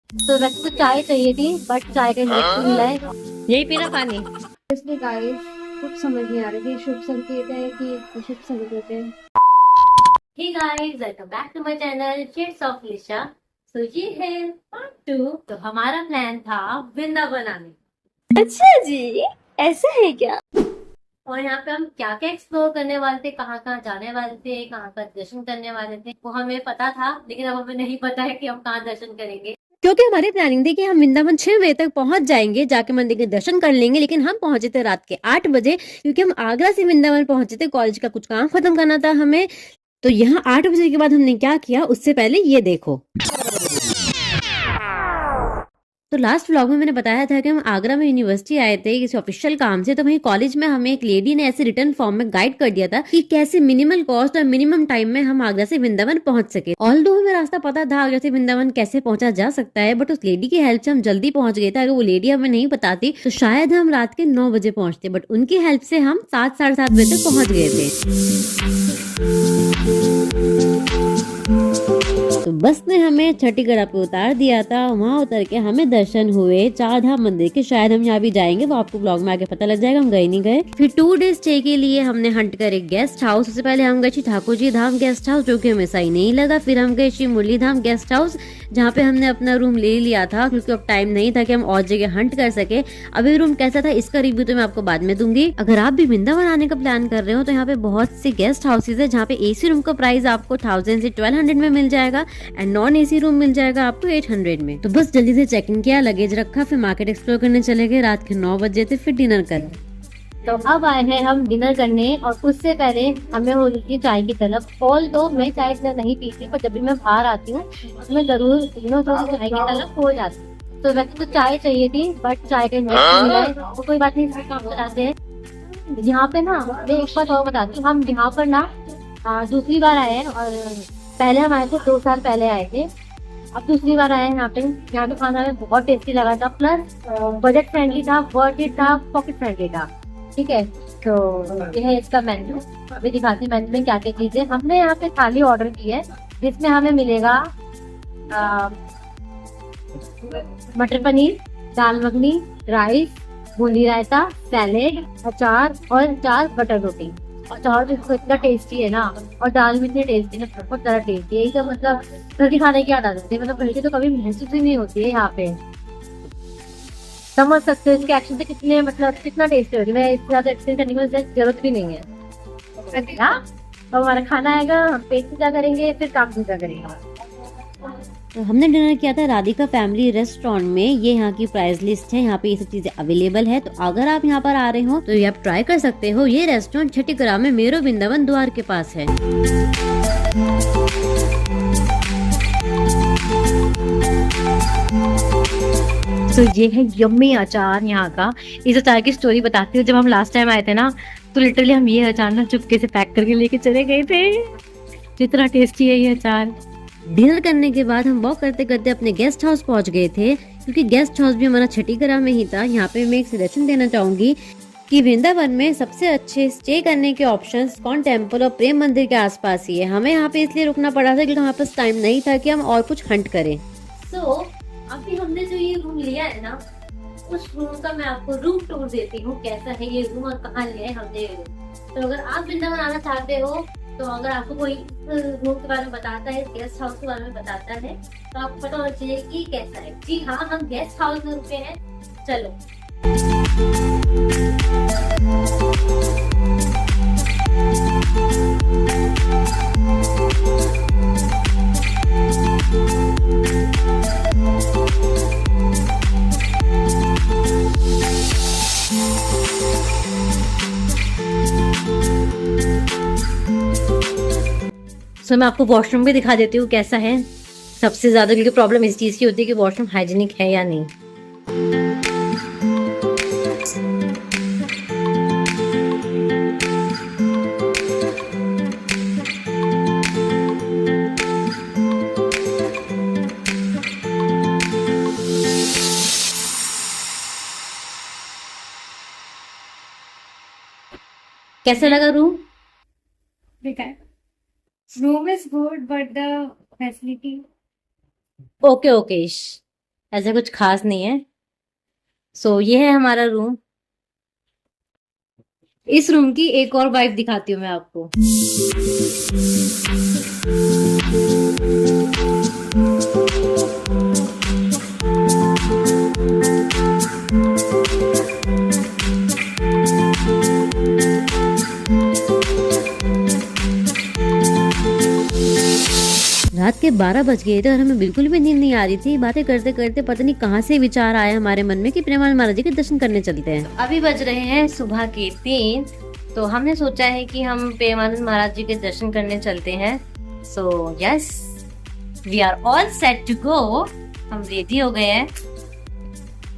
तो वैसे तो चाय चाहिए थी बट चाय का नहीं मिला है। यही पीना पानी। इसलिए गाइस कुछ समझ नहीं आ रही थी, शुभ संकेत है कि अशुभ संकेत है। Hey guys, welcome back to my channel shades of Lisha. तो ये है पार्ट 2। तो हमारा प्लान था वृंदावन आने, अच्छा जी, ऐसा है क्या? और यहाँ पे हम क्या क्या एक्सप्लोर करने वाले थे, कहाँ कहाँ जाने वाले थे, कहाँ का दर्शन करने वाले थे, वो हमें पता था। लेकिन अब हमें नहीं पता है कि हम कहाँ दर्शन करेंगे। क्योंकि हमारी प्लानिंग थी कि हम वृंदावन 6 बजे तक पहुंच जाएंगे, जाके मंदिर के दर्शन कर लेंगे, लेकिन हम पहुंचे थे रात के 8 बजे, क्योंकि हम आगरा से वृंदावन पहुंचे थे। कॉलेज का कुछ काम खत्म करना था हमें। तो यहाँ 8 बजे के बाद हमने क्या किया, उससे पहले ये देखो। तो लास्ट व्लॉग में मैंने बताया था कि हम आगरा में यूनिवर्सिटी आए थे किसी ऑफिशियल काम से। तो वहीं कॉलेज में हमें एक लेडी ने ऐसे रिटर्न फॉर्म में गाइड कर दिया था कि कैसे मिनिमल कॉस्ट और मिनिमम टाइम में हम आगरा से वृंदावन पहुंच सके। ऑल्दो हमें रास्ता पता था आगरा से वृंदावन कैसे पहुंचा जा सकता है, बट उस लेडी की हेल्प से हम जल्दी पहुंच गए थे। अगर वो लेडी हमें नहीं बताती तो शायद हम रात के 9 बजे पहुंचते, बट उनकी हेल्प से हम 7 साढ़े 7 बजे तक पहुंच गए थे। तो बस ने हमें छठीगढ़ पे उतार दिया था। वहाँ उतर के हमें दर्शन हुए चार धाम मंदिर के। शायद हम यहाँ भी जाएंगे, वो आपको ब्लॉग में आगे पता लग जाएगा, हम गए नहीं गए। फिर 2 डे स्टे के लिए हमने हंट कर एक गेस्ट हाउस। सबसे पहले हम गए श्री ठाकुर जी धाम गेस्ट हाउस, जो कि हमें सही नहीं लगा। फिर हम गए श्री मुरली धाम गेस्ट हाउस, जहाँ पे हमने अपना रूम ले लिया था, क्योंकि अब टाइम नहीं था कि हम और जगह हंट कर सके। अभी रूम कैसा था इसका रिव्यू तो मैं आपको बाद में दूंगी। अगर आप भी वृंदावन आने का प्लान कर रहे हो तो यहाँ पे बहुत से गेस्ट हाउसेज है, जहाँ पे एसी रूम का प्राइस आपको 1000 से 1200 में मिल जाएगा एंड नॉन एसी रूम मिल जाएगा आपको 800 में। तो बस जल्दी से चेक इन किया, लगेज रखा, फिर मार्केट एक्सप्लोर करने चले गए। रात के 9 बजे थे, फिर डिनर कर। तो अब आए हैं हम डिनर करने, और उससे पहले हमें हो रही थी चाय की तलब। ऑल तो मैं चाय इतना नहीं पीती, पर जब भी मैं बाहर आती हूँ तो मैं जरूर चाय की तलब हो जाती हूँ। तो वैसे तो चाय चाहिए थी बट चाय का नहीं मिला है, तो कोई बात नहीं, इसमें काम कराते हैं। यहाँ पे ना मैं एक बात और बताती हूँ, हम यहाँ पर ना दूसरी बार आए हैं, और पहले हम आए थे 2 साल पहले आए थे। अब दूसरी बार आए हैं यहाँ पे। यहाँ पे खाना हमें बहुत टेस्टी लगा था, प्लस बजट फ्रेंडली था, वर्थ इट था, पॉकेट फ्रेंडली था। ठीक है, तो ये है इसका मेन्यू। अभी दिखाती हूँ मेन्यू में क्या क्या चीजें हमने यहाँ पे थाली ऑर्डर की है, जिसमें हमें मिलेगा मटर पनीर, दाल मखनी, राइस, बूंदी रायता, सैलेड, अचार और 4 बटर रोटी। अचार तो इसको इतना टेस्टी है ना, और दाल भी इतनी टेस्टी है ना, बहुत ज्यादा टेस्टी है। यही सब मतलब घर के खाने की आदत है, मतलब घर की तो कभी महसूस ही नहीं होती है यहाँ पे। समझ सकते हो इसके एक्शन से कितने मतलब कितना टेस्टी होगी। मैं इससे ज्यादा एक्सप्लेन करने की मुझे जरूरत भी नहीं है। हाँ, अब हमारा खाना आएगा, हम पेट पूजा करेंगे, फिर काम पूजा करेंगे। तो हमने डिनर किया था राधिका फैमिली रेस्टोरेंट में। ये यहाँ की प्राइस लिस्ट है, यहाँ पे ये सब चीजें अवेलेबल है। तो अगर आप यहाँ पर आ रहे हो तो ये आप ट्राई कर सकते हो। ये रेस्टोरेंट छठीगढ़ में मेरो वृंदावन द्वार के पास है। तो ये है यम्मी अचार यहाँ का। इस अचार की स्टोरी बताती हूँ। जब हम लास्ट टाइम आए थे ना, तो लिटरली हम ये अचार ना चुपके से पैक करके लेके चले गए थे। जितना टेस्टी है ये अचार। डिनर करने के बाद हम वॉक करते करते अपने गेस्ट हाउस पहुंच गए थे, क्योंकि गेस्ट हाउस भी हमारा छठीगढ़ में ही था। यहाँ पे मैं एक सजेशन देना चाहूंगी कि वृंदावन में सबसे अच्छे स्टे करने के ऑप्शंस इस्कॉन टेम्पल और प्रेम मंदिर के आसपास ही है। हमें यहाँ पे इसलिए रुकना पड़ा था क्योंकि हमारे पास टाइम नहीं था कि हम और कुछ हंट करें। अभी हमने जो ये रूम लिया है ना, उस रूम का मैं आपको रूम टूर देती हूँ, कैसा है ये रूम और कहाँ लिया है हमने। तो अगर आप वृंदावन आना चाहते हो, तो अगर आपको कोई रूम के बारे में बताता है, गेस्ट हाउस के बारे में बताता है, तो आपको पता होना चाहिए कि कैसा है। जी हाँ, हम गेस्ट हाउस में रुके हैं। चलो सो मैं आपको वॉशरूम भी दिखा देती हूँ कैसा है। सबसे ज्यादा क्योंकि प्रॉब्लम इस चीज की होती है कि वॉशरूम हाइजीनिक है या नहीं। कैसा लगा रूम? बेकार। Room is good but the facility. Okay okay. ऐसा कुछ खास नहीं है। सो ये है हमारा रूम। इस रूम की एक और वाइब दिखाती हूँ मैं आपको। रात के 12 बज गए थे और हमें बिल्कुल भी नींद नहीं आ रही थी। बातें करते करते पता नहीं कहाँ से विचार आया हमारे मन में कि प्रेमानंद महाराज जी के दर्शन करने चलते हैं। अभी बज रहे हैं सुबह के 3। तो हमने सोचा है कि हम प्रेमानंद महाराज जी के दर्शन करने चलते हैं। So yes, we are all set to go. हम रेडी हो गए हैं।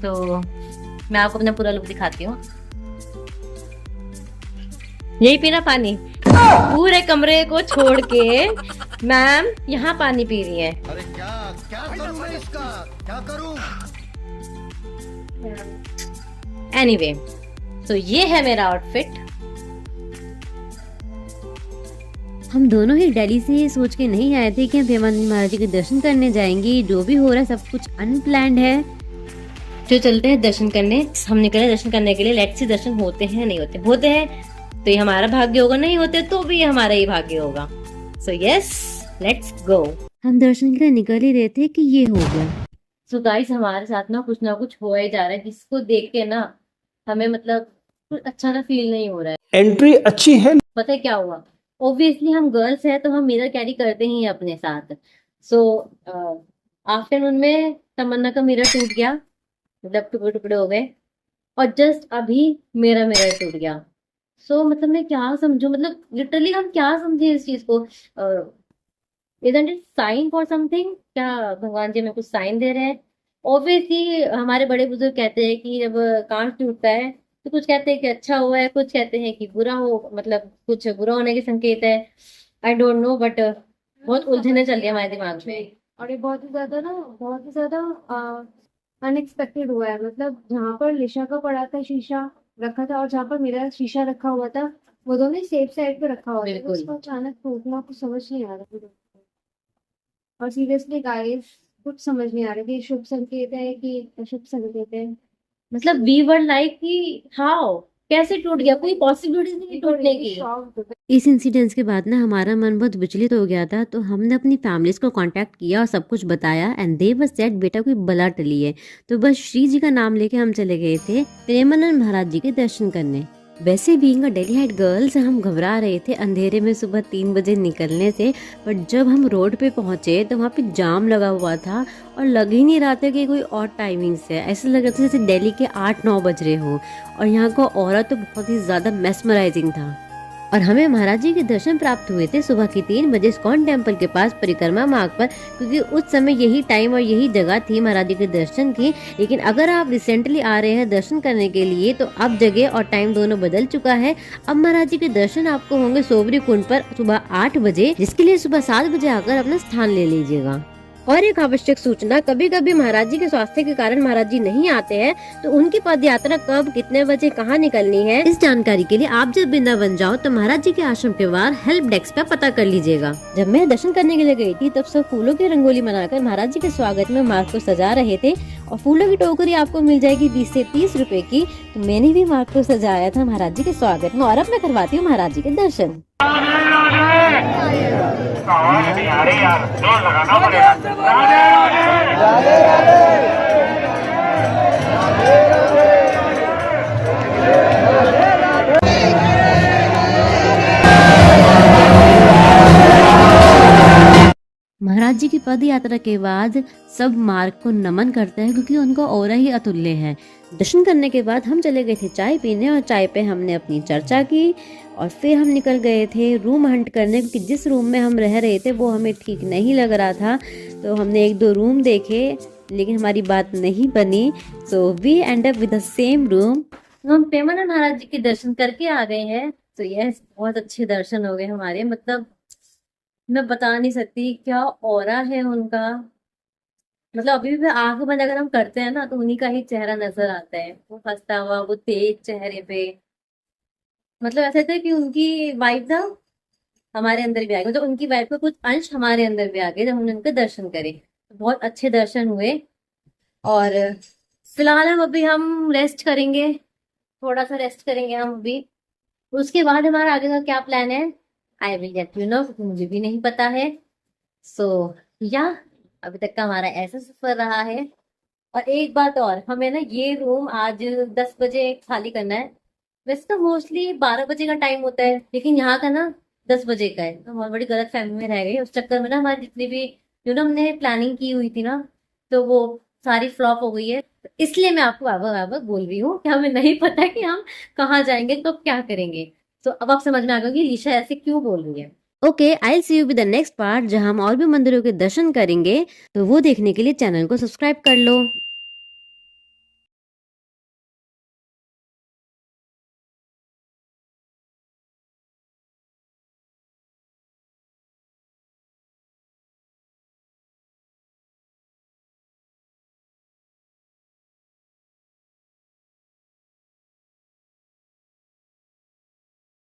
तो मैं आपको अपना पूरा लुक दिखाती हूँ। यही पीना पानी, पूरे कमरे को छोड़ के मैम यहाँ पानी पी रही है। अरे क्या क्या करूं मैं इसका, क्या करूं? एनीवे, तो ये है मेरा आउटफिट। हम दोनों ही दिल्ली से ये सोच के नहीं आए थे कि हम प्रेमानंद महाराज जी के दर्शन करने जाएंगे। जो भी हो रहा है सब कुछ अनप्लैंड है। जो चलते हैं दर्शन करने। हम निकले दर्शन करने के लिए। लेट्स सी दर्शन होते हैं नहीं होते। होते हैं तो ये हमारा भाग्य होगा, नहीं होते तो भी ये हमारा ही भाग्य होगा। So yes, let's go. हम दर्शन के लिए निकल ही रहे थे कि ये हो गया। सो गाइस, हमारे साथ ना कुछ हो ही जा रहा है, जिसको देख के ना हमें मतलब कुछ अच्छा ना फील नहीं हो रहा है। एंट्री अच्छी है। पता है क्या हुआ? ऑब्वियसली हम गर्ल्स हैं तो हम मिरर कैरी करते ही हैं अपने साथ। सो आफ्टरनून में तमन्ना का मिरर टूट गया, मतलब टुकड़े टुकड़े हो गए। और जस्ट अभी मेरा मिरर टूट गया। सो मतलब मैं क्या समझूं, मतलब लिटरली हम क्या समझे इस चीज को? Isn't it sign for something? क्या भगवान जी हमें कुछ साइन दे रहे हैं? ऑब्वियसली हमारे बड़े बुजुर्ग कहते हैं कि जब कांच टूटता है तो कुछ कहते हैं कि अच्छा हुआ है, कुछ कहते हैं कि बुरा हो, मतलब कुछ बुरा होने के संकेत है। आई डोंट नो, बट बहुत उलझने चल रही है हमारे दिमाग में। और ये बहुत ही ज्यादा अनएक्सपेक्टेड हुआ है। मतलब जहाँ पर लिशा का पड़ा था शीशा रखा था और जहाँ पर मेरा शीशा रखा हुआ था, वो दोनों सेफ साइड पे रखा हुआ था। बिल्कुल। उसको अचानक टूटना कुछ समझ नहीं आ रहा था। और सीरियसली गाइस, कुछ समझ नहीं आ रहा कि शुभ संकेत है कि अशुभ संकेत है। मतलब वी वर लाइक कि हाउ, कैसे टूट गया? कोई पॉसिबिलिटी नहीं टूटने की। इस इंसिडेंस के बाद ना हमारा मन बहुत विचलित हो गया था। तो हमने अपनी फैमिलीज को कांटेक्ट किया और सब कुछ बताया। एंड दे वर सेड बेटा कोई बला टली है। तो बस श्री जी का नाम लेके हम चले गए थे प्रेमानंद महाराज जी के दर्शन करने। वैसे being a Delhi height girls हम घबरा रहे थे अंधेरे में सुबह 3 बजे निकलने से। बट जब हम रोड पे पहुंचे तो वहाँ पे जाम लगा हुआ था और लग ही नहीं रहा था कि कोई और टाइमिंग से। ऐसा लग रहा था जैसे दिल्ली के 8-9 बज रहे हो। और यहाँ का ऑरा तो बहुत ही ज्यादा मेस्मराइजिंग था। और हमें महाराज जी के दर्शन प्राप्त हुए थे सुबह के 3 बजे इस्कॉन टेम्पल के पास परिक्रमा मार्ग पर, क्योंकि उस समय यही टाइम और यही जगह थी महाराज जी के दर्शन की। लेकिन अगर आप रिसेंटली आ रहे हैं दर्शन करने के लिए तो अब जगह और टाइम दोनों बदल चुका है। अब महाराज जी के दर्शन आपको होंगे सोबरी कुंड पर सुबह 8 बजे, जिसके लिए सुबह 7 बजे आकर अपना स्थान ले लीजिएगा। और एक आवश्यक सूचना, कभी कभी महाराज जी के स्वास्थ्य के कारण महाराज जी नहीं आते हैं, तो उनकी पद यात्रा कब, कितने बजे, कहाँ निकलनी है, इस जानकारी के लिए आप जब वृंदावन जाओ तो महाराज जी के आश्रम के बाहर हेल्प डेस्क पे पता कर लीजिएगा। जब मैं दर्शन करने के लिए गई थी तब सब फूलों की रंगोली बनाकर महाराज जी के स्वागत में मार्ग को सजा रहे थे। और फूलों की टोकरी आपको मिल जाएगी 20 से 30 रुपए की। तो मैंने भी मार्ग को सजाया था महाराज जी के स्वागत में। और अब मैं करवाती हूँ महाराज जी के दर्शन। अरे यार, जोर लगाना पड़ेगा। महाराज जी की पद यात्रा के बाद सब मार्ग को नमन करते हैं, क्योंकि उनका ऑरा ही अतुल्य है। दर्शन करने के बाद हम चले गए थे चाय पीने, और चाय पे हमने अपनी चर्चा की। और फिर हम निकल गए थे रूम हंट करने, क्योंकि जिस रूम में हम रह रहे थे वो हमें ठीक नहीं लग रहा था। तो हमने 1-2 रूम देखे, लेकिन हमारी बात नहीं बनी। So we end up with the same room. हम प्रेमानंद महाराज जी के दर्शन करके आ गए हैं। तो यस, बहुत अच्छे दर्शन हो गए हमारे। मतलब मैं बता नहीं सकती क्या ऑरा है उनका। मतलब अभी भी आंख बंद अगर हम करते हैं ना तो उन्हीं का ही चेहरा नजर आता है, वो हंसता हुआ, वो तेज चेहरे पे। मतलब ऐसा था कि उनकी वाइब ना हमारे अंदर भी आ गई, मतलब उनकी वाइब का कुछ अंश हमारे अंदर भी आ गए जब हमने उनके दर्शन करे। तो बहुत अच्छे दर्शन हुए। और फिलहाल हम रेस्ट करेंगे, थोड़ा सा रेस्ट करेंगे हम अभी। उसके बाद हमारा आगे का क्या प्लान है, I will get you know, मुझे भी नहीं पता है। सो या अभी तक का हमारा ऐसा सफर रहा है। और एक बात और, हमें ना ये रूम आज 10 बजे खाली करना है। वैसे तो मोस्टली 12 बजे का टाइम होता है, लेकिन यहाँ का ना 10 बजे का है, तो हम बड़ी गलत फहमी में रह गई। उस चक्कर में ना हमारी जितनी भी हमने प्लानिंग की हुई थी ना, तो वो सारी फ्लॉप हो गई है। तो इसलिए मैं आपको बार बोल रही हूँ कि हमें नहीं पता कि हम कहाँ जाएंगे तो क्या करेंगे। तो अब आप समझ में आ गया कि लीशा ऐसे क्यों बोल रही है। Okay, I see you with the next part, जहां हम और भी मंदिरों के दर्शन करेंगे। तो वो देखने के लिए चैनल को सब्सक्राइब कर लो।